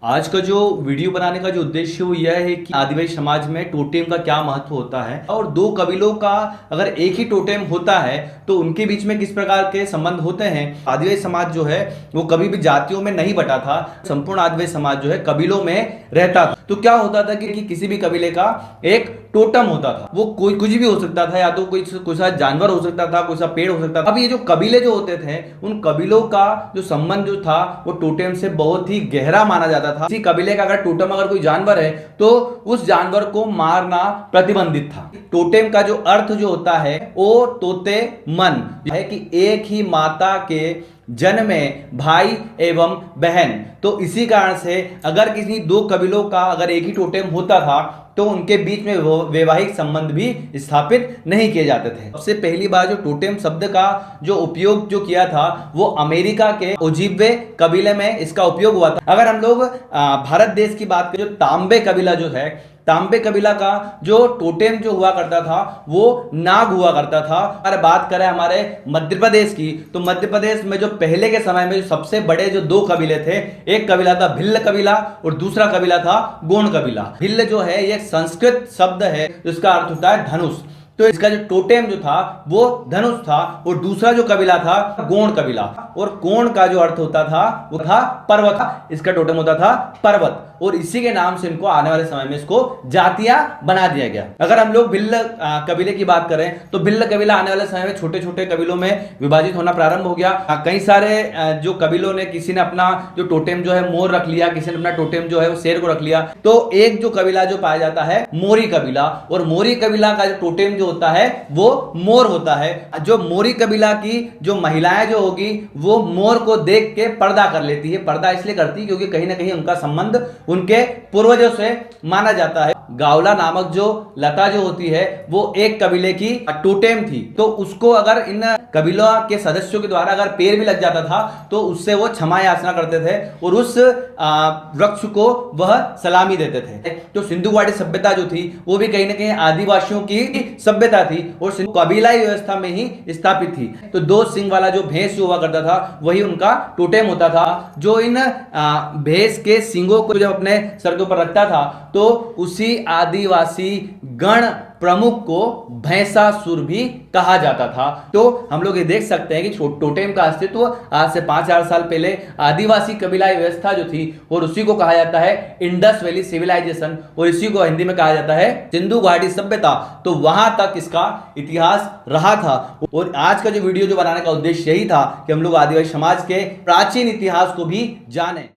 आज का जो वीडियो बनाने का जो उद्देश्य वो यह है कि आदिवासी समाज में टोटेम का क्या महत्व होता है और दो कबीलों का अगर एक ही टोटेम होता है तो उनके बीच में किस प्रकार के संबंध होते हैं। आदिवासी समाज जो है वो कभी भी जातियों में नहीं बटा था, संपूर्ण आदिवासी समाज जो है कबीलों में रहता था। तो क्या होता था कि किसी भी कबीले का एक टोटम होता था, वो कोई कुछ भी हो सकता था, या तो कोई सा जानवर हो सकता था, कोई सा पेड़ हो सकता था। अब ये जो कबीले जो होते थे उन कबीलों का जो संबंध जो था वो टोटेम से बहुत ही गहरा माना जाता था। किसी कबीले का अगर टोटम अगर कोई जानवर है तो उस जानवर को मारना प्रतिबंधित था। टोटेम का जो अर्थ जो होता है वो तोते मन है कि एक ही माता के जन्म में भाई एवं बहन। तो इसी कारण से अगर किसी दो कबीलों का अगर एक ही टोटेम होता था तो उनके बीच में वैवाहिक संबंध भी स्थापित नहीं किए जाते थे। सबसे पहली बार जो टोटेम शब्द का जो उपयोग जो किया था वो अमेरिका के ओजिब्वे कबीले में इसका उपयोग हुआ था। अगर हम लोग भारत देश की बात करें, जो तांबे कबीला जो है, तांबे कबीला का जो टोटेम जो हुआ करता था वो नाग हुआ करता था। अगर बात करें हमारे मध्य प्रदेश की तो मध्य प्रदेश में जो पहले के समय में जो सबसे बड़े जो दो कबीले थे, एक कबीला था भिल्ल कबीला और दूसरा कबीला था गोंड कबीला। भिल्ल जो है ये संस्कृत शब्द है जिसका अर्थ होता है धनुष। तो इसका जो टोटेम जो था वो धनुष था और दूसरा जो कबीला था गोंड कबीला, और गोंड का जो अर्थ होता था वो था पर्वत। इसका टोटेम होता था पर्वत और इसी के नाम से इनको आने वाले समय में इसको जातियां बना दिया गया। अगर हम लोग भिल्ल कबीले की बात करें तो भिल्ल कबीला आने वाले समय में छोटे छोटे कबीलों में विभाजित होना प्रारंभ हो गया। कई सारे जो कबीलों ने, किसी ने अपना जो टोटेम जो है मोर रख लिया, किसी ने अपना टोटेम जो है वो शेर को रख लिया। तो एक जो कबीला जो पाया जाता है मोरी कबीला, और मोरी कबीला का जो टोटेम जो होता है वो मोर होता है। जो मोरी कबीला की जो महिलाएं जो होगी वो मोर को देख के पर्दा कर लेती है। पर्दा इसलिए करती है क्योंकि कहीं ना कहीं उनका संबंध उनके पूर्वजों से माना जाता है। गावला नामक जो लता जो होती है वो एक कबीले की टोटेम थी, तो उसको अगर इन कबीलों के सदस्यों के द्वारा अगर पेड़ भी लग जाता था तो उससे वो क्षमा याचना करते थे और उस वृक्ष को वह सलामी देते थे। तो सिंधु घाटी सभ्यता जो थी वो भी कहीं ना कहीं आदिवासियों की सभ्यता थी और कबीलाई व्यवस्था में ही स्थापित थी। तो दो सिंग वाला जो भैंस जो हुआ करता था वही उनका टोटेम होता था। जो इन भैंस के सिंगों को जब अपने सर के ऊपर रखता था तो उसी आदिवासी गण प्रमुख को भैंसासुर भी कहा जाता था। तो हम लोग ये देख सकते हैं कि टोटेम का अस्तित्व आज से 5000 साल पहले आदिवासी कबीलाई व्यवस्था जो थी और उसी को कहा जाता है इंडस वैली सिविलाइजेशन, और इसी को हिंदी में कहा जाता है सिंधु घाटी सभ्यता। तो वहां तक इसका इतिहास रहा था और आज का जो वीडियो जो बनाने का उद्देश्य यही था कि हम लोग आदिवासी समाज के प्राचीन इतिहास को भी जाने।